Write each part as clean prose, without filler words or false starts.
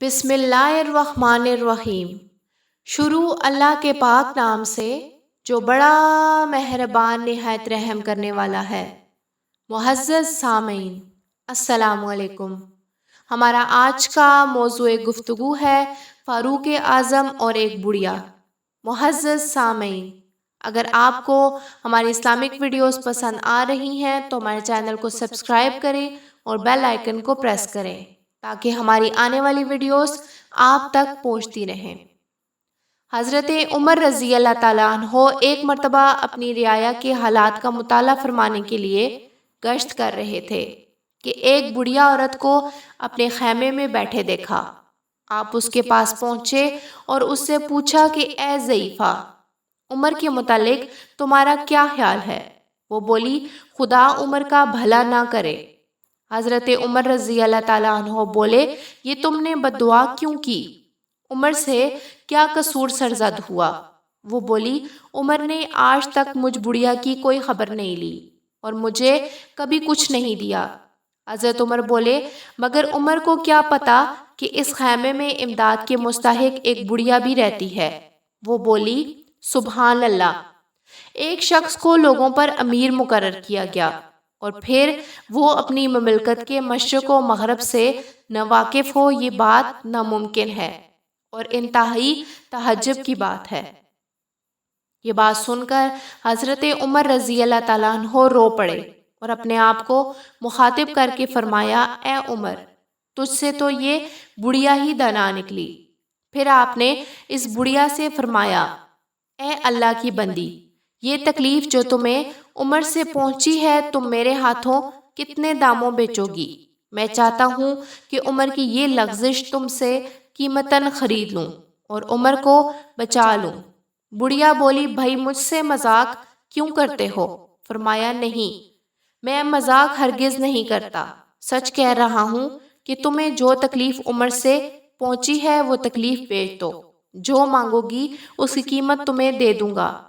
بسم اللہ الرحمن الرحیم۔ شروع اللہ کے پاک نام سے جو بڑا مہربان نہایت رحم کرنے والا ہے۔ معزز سامعین، السلام علیکم۔ ہمارا آج کا موضوع گفتگو ہے فاروق اعظم اور ایک بڑھیا۔ معزز سامعین، اگر آپ کو ہماری اسلامک ویڈیوز پسند آ رہی ہیں تو ہمارے چینل کو سبسکرائب کریں اور بیل آئیکن کو پریس کریں تاکہ ہماری آنے والی ویڈیوز آپ تک پہنچتی رہیں۔ حضرت عمر رضی اللہ تعالیٰ عنہ ایک مرتبہ اپنی رعایا کے حالات کا مطالعہ فرمانے کے لیے گشت کر رہے تھے کہ ایک بڑھیا عورت کو اپنے خیمے میں بیٹھے دیکھا۔ آپ اس کے پاس پہنچے اور اس سے پوچھا کہ اے ضعیفہ، عمر کے متعلق تمہارا کیا خیال ہے؟ وہ بولی، خدا عمر کا بھلا نہ کرے۔ حضرت عمر رضی اللہ تعالیٰ عنہ بولے، یہ تم نے بد دعا کیوں کی؟ عمر سے کیا قصور سرزد ہوا؟ وہ بولی، عمر نے آج تک مجھ بڑھیا کی کوئی خبر نہیں لی اور مجھے کبھی کچھ نہیں دیا۔ حضرت عمر بولے، مگر عمر کو کیا پتا کہ اس خیمے میں امداد کے مستحق ایک بڑھیا بھی رہتی ہے؟ وہ بولی، سبحان اللہ۔ ایک شخص کو لوگوں پر امیر مقرر کیا گیا اور پھر وہ اپنی مملکت کے مشرق و مغرب سے ناواقف ہو، یہ بات ناممکن ہے اور انتہائی تعجب کی بات ہے۔ یہ بات سن کر حضرت عمر رضی اللہ تعالیٰ عنہ رو پڑے اور اپنے آپ کو مخاطب کر کے فرمایا، اے عمر، تجھ سے تو یہ بڑھیا ہی دانا نکلی۔ پھر آپ نے اس بڑھیا سے فرمایا، اے اللہ کی بندی، یہ تکلیف جو تمہیں عمر سے پہنچی ہے تم میرے ہاتھوں کتنے داموں بیچو گی؟ میں چاہتا ہوں کہ عمر کی یہ لغزش تم سے قیمتاً خرید لوں اور عمر کو بچا لوں۔ بڑھیا بولی، بھائی مجھ سے مذاق کیوں کرتے ہو؟ فرمایا، نہیں، میں مذاق ہرگز نہیں کرتا، سچ کہہ رہا ہوں کہ تمہیں جو تکلیف عمر سے پہنچی ہے وہ تکلیف بیچ دو، جو مانگو گی اس کی قیمت تمہیں دے دوں گا۔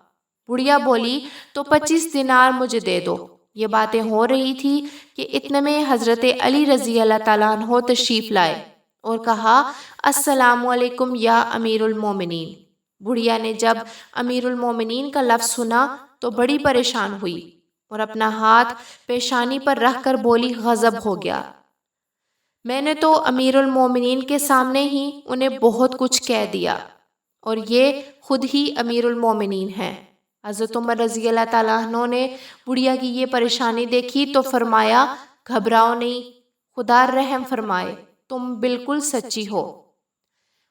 بڑھیا بولی، تو 25 دینار مجھے دے دو۔ یہ باتیں ہو رہی تھی کہ اتنے میں حضرت علی رضی اللہ تعالیٰ عنہ تشریف لائے اور کہا، السلام علیکم یا امیر المومنین۔ بڑھیا نے جب امیر المومنین کا لفظ سنا تو بڑی پریشان ہوئی اور اپنا ہاتھ پیشانی پر رکھ کر بولی، غضب ہو گیا، میں نے تو امیر المومنین کے سامنے ہی انہیں بہت کچھ کہہ دیا اور یہ خود ہی امیر المومنین ہیں۔ حضرت عمر رضی اللہ تعالیٰ عنہ نے بڑھیا کی یہ پریشانی دیکھی تو فرمایا، گھبراؤ نہیں، خدا رحم فرمائے، تم بالکل سچی ہو۔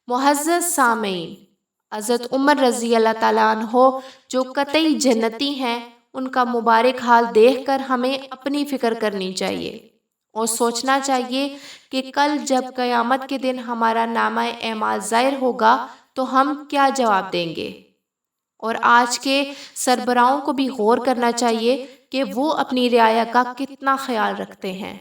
معزز سامعین، حضرت عمر رضی اللہ تعالیٰ عنہ جو قطعی جنتی ہیں، ان کا مبارک حال دیکھ کر ہمیں اپنی فکر کرنی چاہیے اور سوچنا چاہیے کہ کل جب قیامت کے دن ہمارا نامہ اعمال ظاہر ہوگا تو ہم کیا جواب دیں گے۔ اور آج کے سربراہوں کو بھی غور کرنا چاہیے کہ وہ اپنی رعایا کا کتنا خیال رکھتے ہیں۔